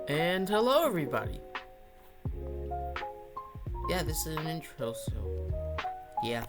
And hello everybody. Yeah, this is an intro, so yeah.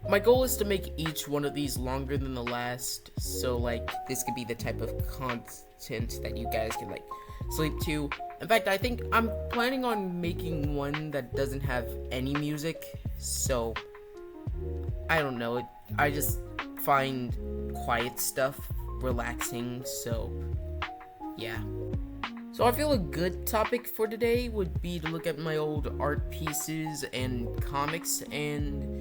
My goal is to make each one of these longer than the last, so like this could be the type of content that you guys can like sleep to. In fact, I think I'm planning on making one that doesn't have any music, so I don't know, I just find quiet stuff relaxing, so yeah. So I feel a good topic for today would be to look at my old art pieces and comics and,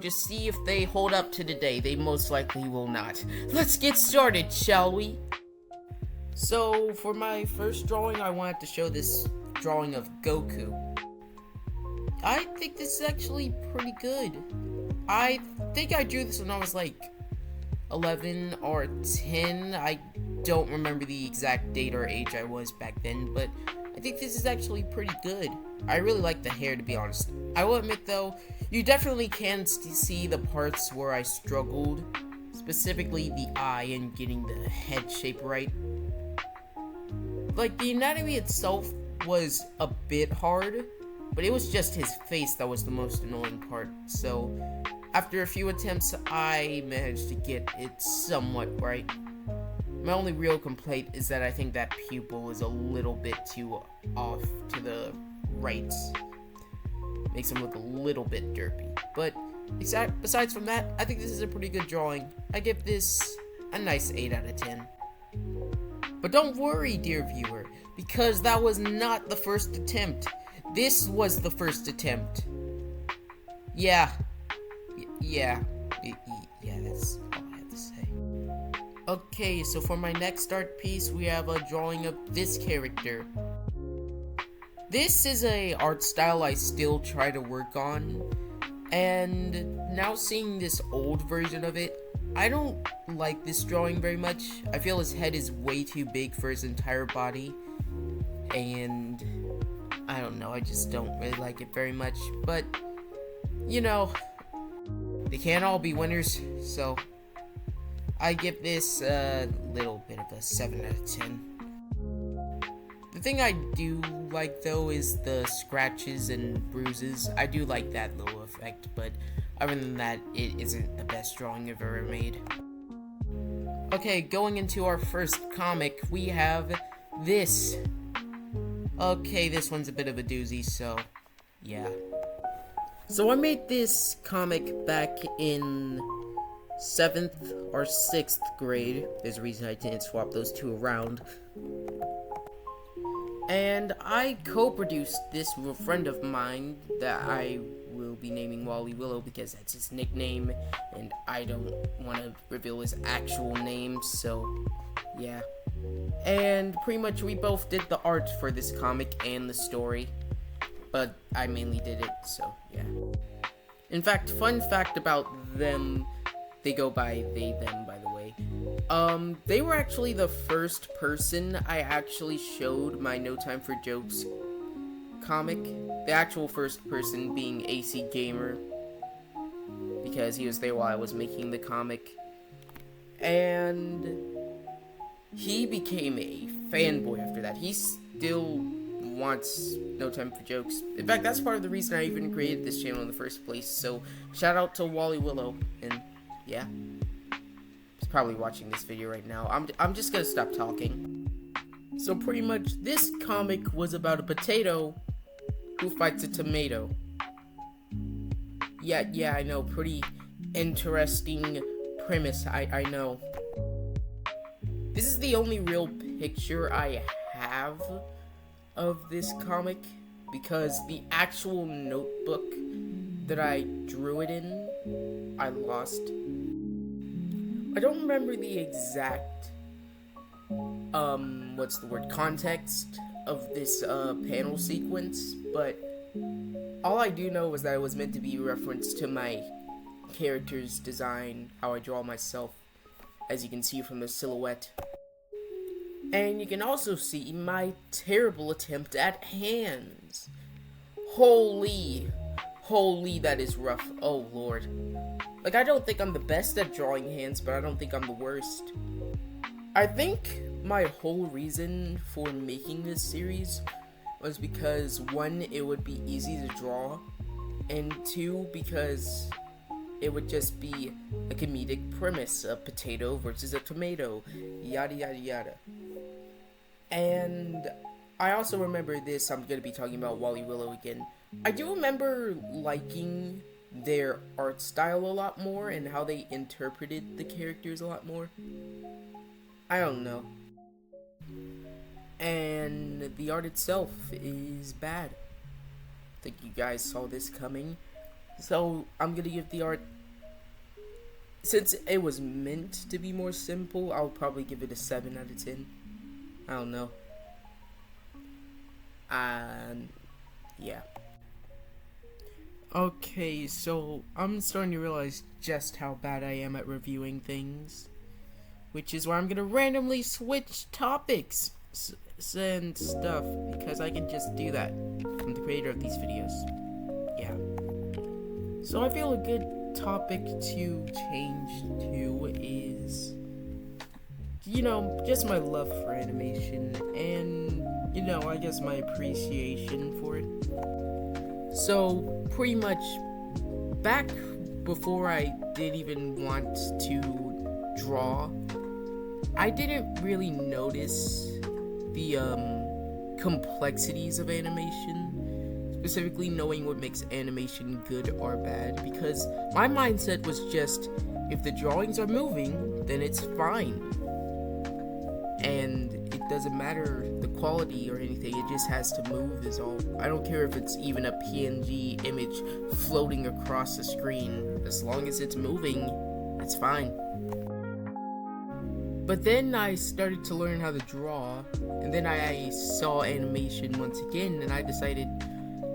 just see if they hold up to today. They most likely will not. Let's get started, shall we? So for my first drawing, I wanted to show this drawing of Goku. I think this is actually pretty good. I think I drew this when I was like 11 or 10. I don't remember the exact date or age I was back then, but I think this is actually pretty good. I really like the hair, to be honest. I will admit though, you definitely can see the parts where I struggled, specifically the eye and getting the head shape right. Like, the anatomy itself was a bit hard, but it was just his face that was the most annoying part, so after a few attempts, I managed to get it somewhat right. My only real complaint is that I think that pupil is a little bit too off to the right. Makes him look a little bit derpy. But besides from that, I think this is a pretty good drawing. I give this a nice 8 out of 10. But don't worry, dear viewer, because that was not the first attempt. This was the first attempt. Yeah, that's all I have to say. Okay, so for my next art piece, we have a drawing of this character. This is a art style I still try to work on, and now seeing this old version of it, I don't like this drawing very much. I feel his head is way too big for his entire body, and I don't know, I just don't really like it very much, but, they can't all be winners, so I give this a little bit of a 7 out of 10. The thing I do like though is the scratches and bruises. I do like that little effect, but other than that, it isn't the best drawing I've ever made. Okay, going into our first comic, we have this. Okay, this one's a bit of a doozy, so yeah. So I made this comic back in 7th or 6th grade. There's a reason I didn't swap those two around. And I co-produced this with a friend of mine that I will be naming Wally Willow because that's his nickname, and I don't want to reveal his actual name, so yeah. And pretty much we both did the art for this comic and the story, but I mainly did it, so yeah. In fact, fun fact about them, they go by they, them, by the way. They were actually the first person I actually showed my No Time for Jokes comic. The actual first person being AC Gamer, because he was there while I was making the comic. And he became a fanboy after that. He still wants No Time for Jokes. In fact, that's part of the reason I even created this channel in the first place. So, shout out to Wally Willow, and yeah. He's probably watching this video right now. I'm just gonna stop talking. So pretty much, this comic was about a potato who fights a tomato. Yeah, I know, pretty interesting premise, I know. This is the only real picture I have of this comic, because the actual notebook that I drew it in, I lost. I don't remember the exact, context of this, panel sequence, but all I do know is that it was meant to be a reference to my character's design, how I draw myself, as you can see from the silhouette. And you can also see my terrible attempt at hands. Holy, that is rough. Oh, Lord. Like, I don't think I'm the best at drawing hands, but I don't think I'm the worst. I think my whole reason for making this series was because, one, it would be easy to draw, and two, because it would just be a comedic premise, a potato versus a tomato, yada yada yada. And I also remember this, I'm going to be talking about Wally Willow again. I do remember liking their art style a lot more and how they interpreted the characters a lot more. I don't know. And the art itself is bad. I think you guys saw this coming. So I'm gonna give the art, since it was meant to be more simple, I'll probably give it a 7 out of 10. I don't know. Yeah. Okay, so I'm starting to realize just how bad I am at reviewing things, which is why I'm gonna randomly switch topics and stuff, because I can just do that. I'm the creator of these videos. Yeah. So I feel a good topic to change to is, you know, just my love for animation and, you know, I guess my appreciation for it. So pretty much back before I didn't even want to draw, I didn't really notice the complexities of animation, specifically knowing what makes animation good or bad, because my mindset was just, if the drawings are moving, then it's fine, and it doesn't matter the quality or anything, it just has to move is all. I don't care if it's even a PNG image floating across the screen, as long as it's moving, it's fine. But then I started to learn how to draw, and then I saw animation once again, and I decided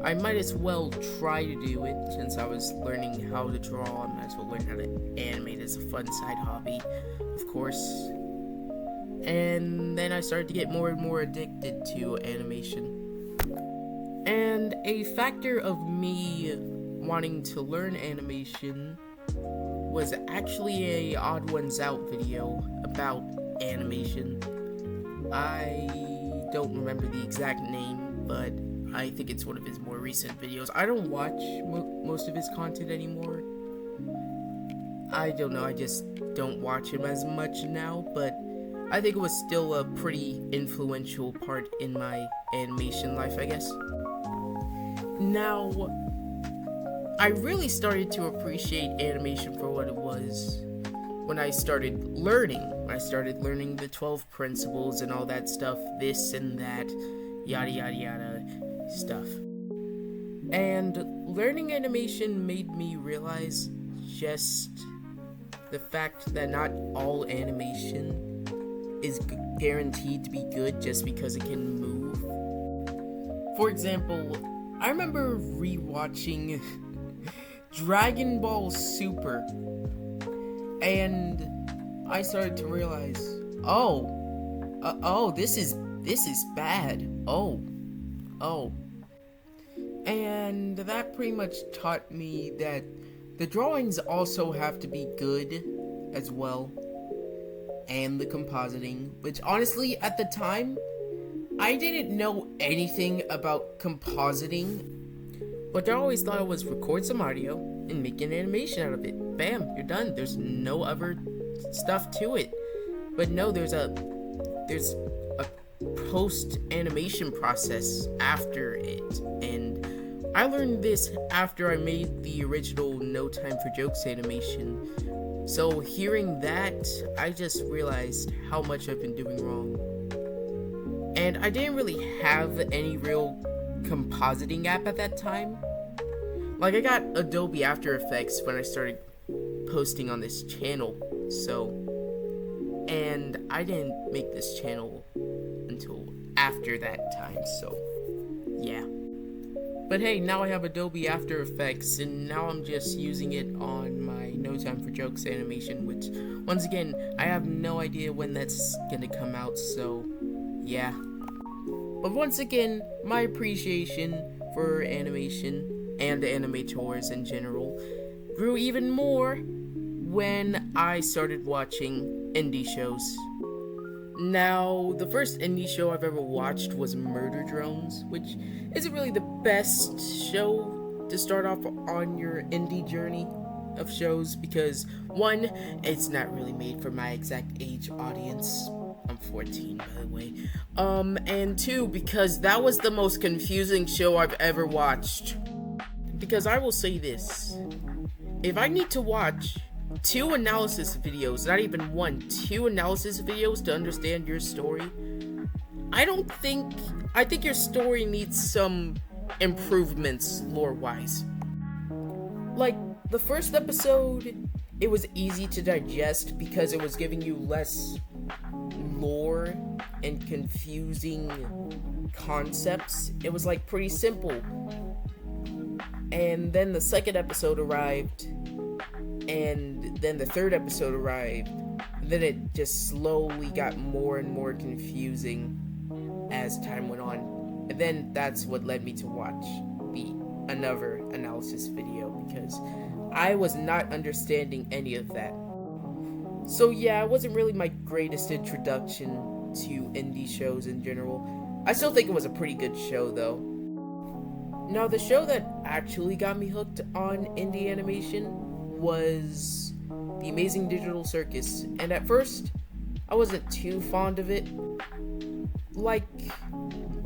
I might as well try to do it, since I was learning how to draw. I might as well learn how to animate as a fun side hobby, of course. And then I started to get more and more addicted to animation. And a factor of me wanting to learn animation was actually a Odd Ones Out video about animation. I don't remember the exact name, but I think it's one of his more recent videos. I don't watch most of his content anymore. I don't know, I just don't watch him as much now, but I think it was still a pretty influential part in my animation life, I guess. Now, I really started to appreciate animation for what it was when I started learning. When I started learning the 12 principles and all that stuff, this and that, yada yada yada stuff. And learning animation made me realize just the fact that not all animation is guaranteed to be good just because it can move. For example, I remember rewatching Dragon Ball Super, and I started to realize, this is bad. And that pretty much taught me that the drawings also have to be good as well, and the compositing, which honestly at the time I didn't know anything about compositing, but I always thought it was record some audio and make an animation out of it. Bam, you're done. There's no other stuff to it. But no, there's a post animation process after it, and I learned this after I made the original No Time for Jokes animation. So hearing that, I just realized how much I've been doing wrong. And I didn't really have any real compositing app at that time. Like, I got Adobe After Effects when I started posting on this channel, and I didn't make this channel until after that time, so yeah. But hey, now I have Adobe After Effects, and now I'm just using it on my No Time for Jokes animation, which, once again, I have no idea when that's gonna come out, so yeah. But once again, my appreciation for animation and animators in general grew even more when I started watching indie shows. Now, the first indie show I've ever watched was Murder Drones, which isn't really the best show to start off on your indie journey of shows because, one, it's not really made for my exact age audience. I'm 14, by the way. And two, because that was the most confusing show I've ever watched. Because I will say this, if I need to watch 2 analysis videos, not even 1, 2 analysis videos to understand your story, I think your story needs some improvements lore-wise. Like, the first episode, it was easy to digest because it was giving you less lore and confusing concepts. It was like pretty simple. And then the second episode arrived, and then the third episode arrived, and then it just slowly got more and more confusing as time went on. And then that's what led me to watch another analysis video, because I was not understanding any of that. So yeah, it wasn't really my greatest introduction to indie shows in general. I still think it was a pretty good show though. Now, the show that actually got me hooked on indie animation was The Amazing Digital Circus, and at first, I wasn't too fond of it. Like,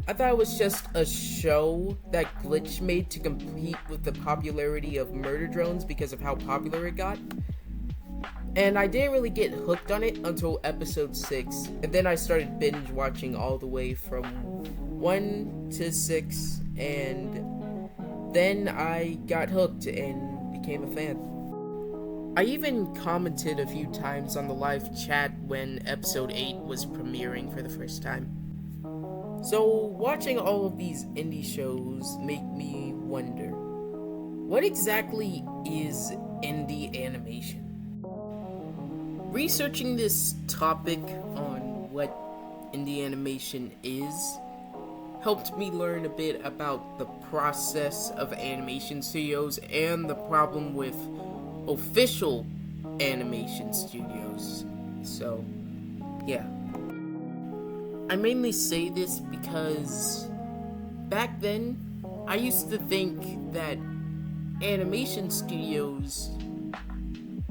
I thought it was just a show that Glitch made to compete with the popularity of Murder Drones because of how popular it got. And I didn't really get hooked on it until episode 6, and then I started binge watching all the way from 1 to 6, and then I got hooked and became a fan. I even commented a few times on the live chat when episode 8 was premiering for the first time. So watching all of these indie shows make me wonder, what exactly is indie animation? Researching this topic on what indie animation is helped me learn a bit about the process of animation studios and the problem with official animation studios. So, yeah. I mainly say this because back then, I used to think that animation studios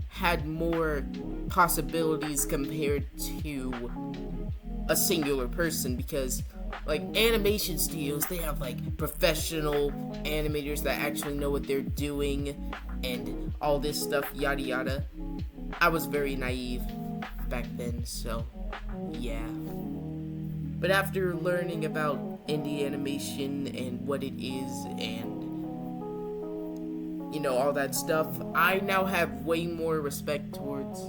had more possibilities compared to a singular person, because like animation studios, they have like professional animators that actually know what they're doing and all this stuff, yada yada. I was very naive back then, so yeah. But after learning about indie animation and what it is and all that stuff, I now have way more respect towards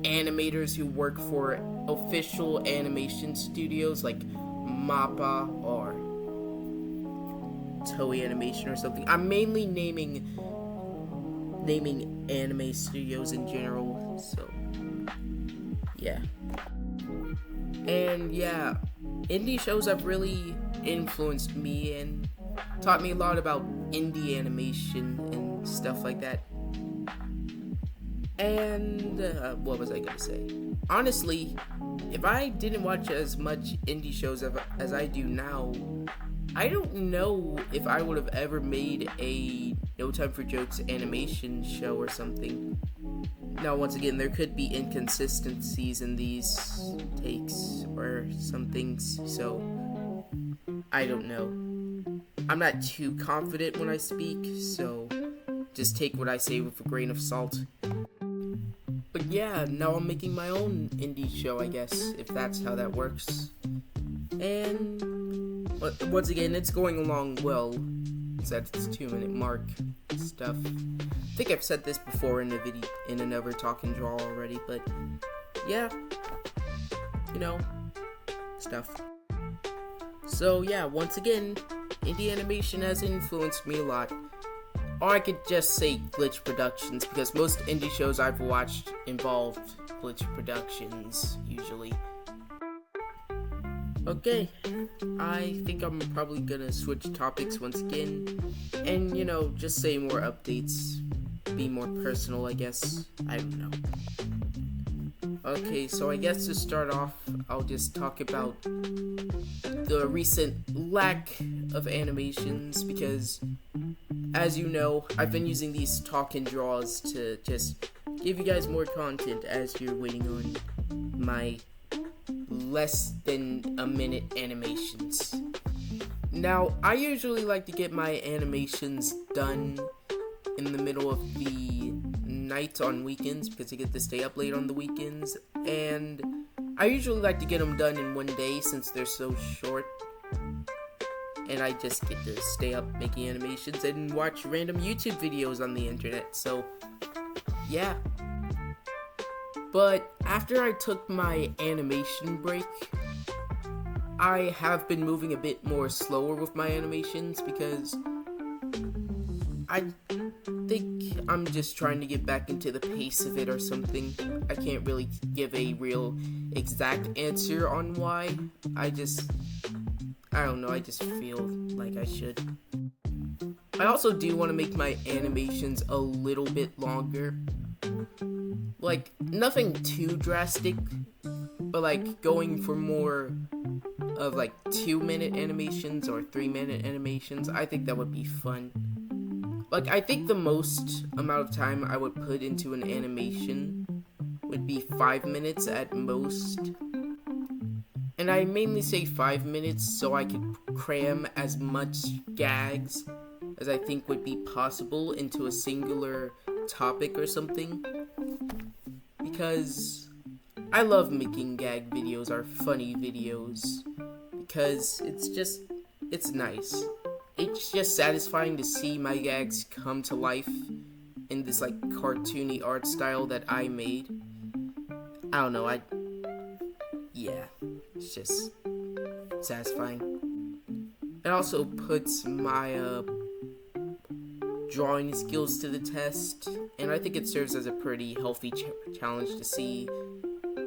animators who work for official animation studios like MAPPA or Toei Animation or something. I'm mainly naming anime studios in general, so yeah. And yeah, indie shows have really influenced me and taught me a lot about indie animation and stuff like that. And what was I gonna say? Honestly, if I didn't watch as much indie shows as I do now, I don't know if I would have ever made a No Time for Jokes animation show or something. Now, once again, there could be inconsistencies in these takes or some things, so I don't know. I'm not too confident when I speak, so just take what I say with a grain of salt. But yeah, now I'm making my own indie show, I guess, if that's how that works. And once again, it's going along well. It's at its 2-minute mark and stuff. I think I've said this before in a video, in another Talk and Draw already, but yeah, stuff. So yeah, once again, indie animation has influenced me a lot. Or I could just say Glitch Productions, because most indie shows I've watched involved Glitch Productions, usually. Okay, I think I'm probably gonna switch topics once again, and just say more updates, be more personal, I guess. I don't know. Okay, so I guess to start off, I'll just talk about the recent lack of animations because, as you know, I've been using these talk and draws to just give you guys more content as you're waiting on my less than a minute animations. Now, I usually like to get my animations done in the middle of the night on weekends because I get to stay up late on the weekends, and I usually like to get them done in one day since they're so short, and I just get to stay up making animations and watch random YouTube videos on the internet, so yeah. But after I took my animation break, I have been moving a bit more slower with my animations because I think I'm just trying to get back into the pace of it or something. I can't really give a real exact answer on why. I don't know, I just feel like I should. I also do want to make my animations a little bit longer. Like, nothing too drastic, but like going for more of like 2-minute animations or 3-minute animations. I think that would be fun. Like, I think the most amount of time I would put into an animation would be 5 minutes at most. And I mainly say 5 minutes so I could cram as much gags as I think would be possible into a singular topic or something. Because I love making gag videos or funny videos. Because it's nice. It's just satisfying to see my gags come to life in this like cartoony art style that I made. I don't know, yeah, it's just satisfying. It also puts my drawing skills to the test, and I think it serves as a pretty healthy challenge to see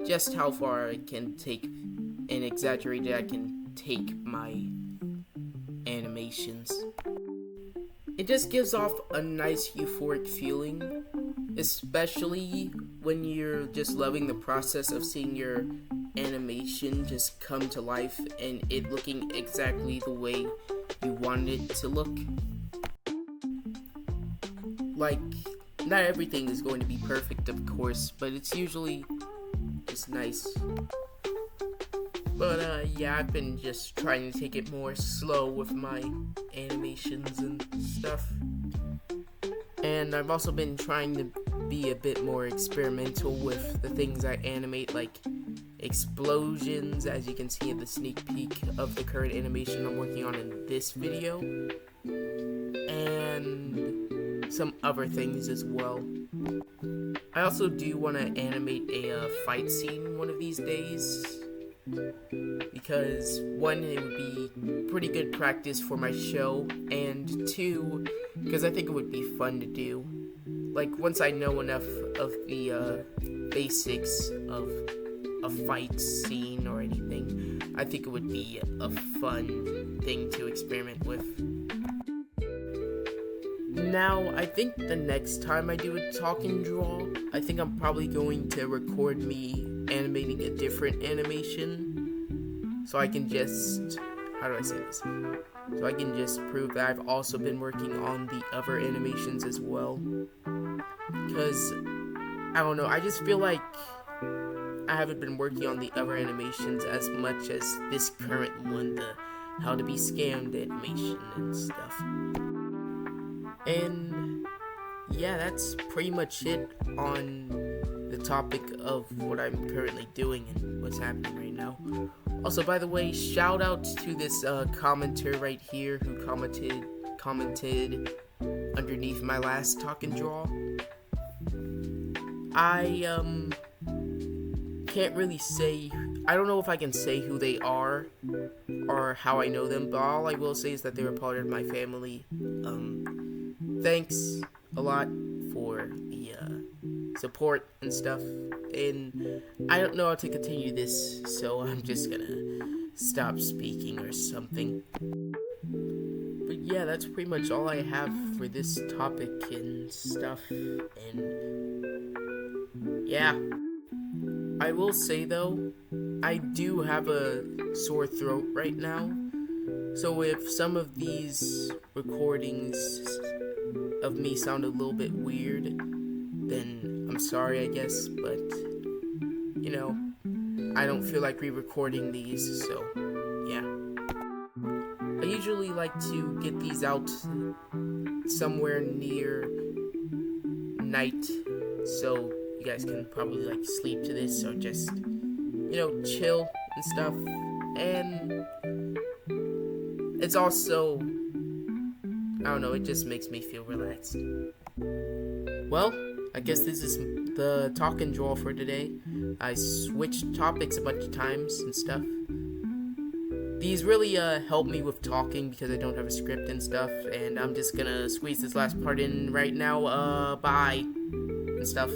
just how far I can take and exaggerated I can take my animations. It just gives off a nice euphoric feeling, especially when you're just loving the process of seeing your animation just come to life and it looking exactly the way you wanted it to look. Like, not everything is going to be perfect, of course, but it's usually just nice. But yeah, I've been just trying to take it more slow with my animations and stuff. And I've also been trying to be a bit more experimental with the things I animate, like explosions, as you can see in the sneak peek of the current animation I'm working on in this video. And some other things as well. I also do want to animate a fight scene one of these days. Because one, it would be pretty good practice for my show, and two, because I think it would be fun to do. Like, once I know enough of the basics of a fight scene or anything, I think it would be a fun thing to experiment with. Now, I think the next time I do a talk and draw, I think I'm probably going to record me animating a different animation, so I can just, how do I say this? So I can just prove that I've also been working on the other animations as well. Because, I don't know, I just feel like I haven't been working on the other animations as much as this current one, the how to be scammed animation and stuff. And yeah, that's pretty much it on the topic of what I'm currently doing and what's happening right now. Also, by the way, shout out to this commenter right here who commented underneath my last talk and draw. I can't really say, I don't know if I can say who they are or how I know them, but all I will say is that they were part of my family. Thanks a lot for the support and stuff, and I don't know how to continue this, so I'm just gonna stop speaking or something. But yeah, that's pretty much all I have for this topic and stuff, and yeah. I will say though, I do have a sore throat right now. So if some of these recordings of me sound a little bit weird, then I'm sorry, I guess, but you know, I don't feel like re-recording these, so yeah. I usually like to get these out somewhere near night, so you guys can probably like sleep to this or just, chill and stuff. And it's also, I don't know, it just makes me feel relaxed. Well, I guess this is the talk and draw for today. I switched topics a bunch of times and stuff. These really help me with talking because I don't have a script and stuff, and I'm just gonna squeeze this last part in right now. Bye and stuff.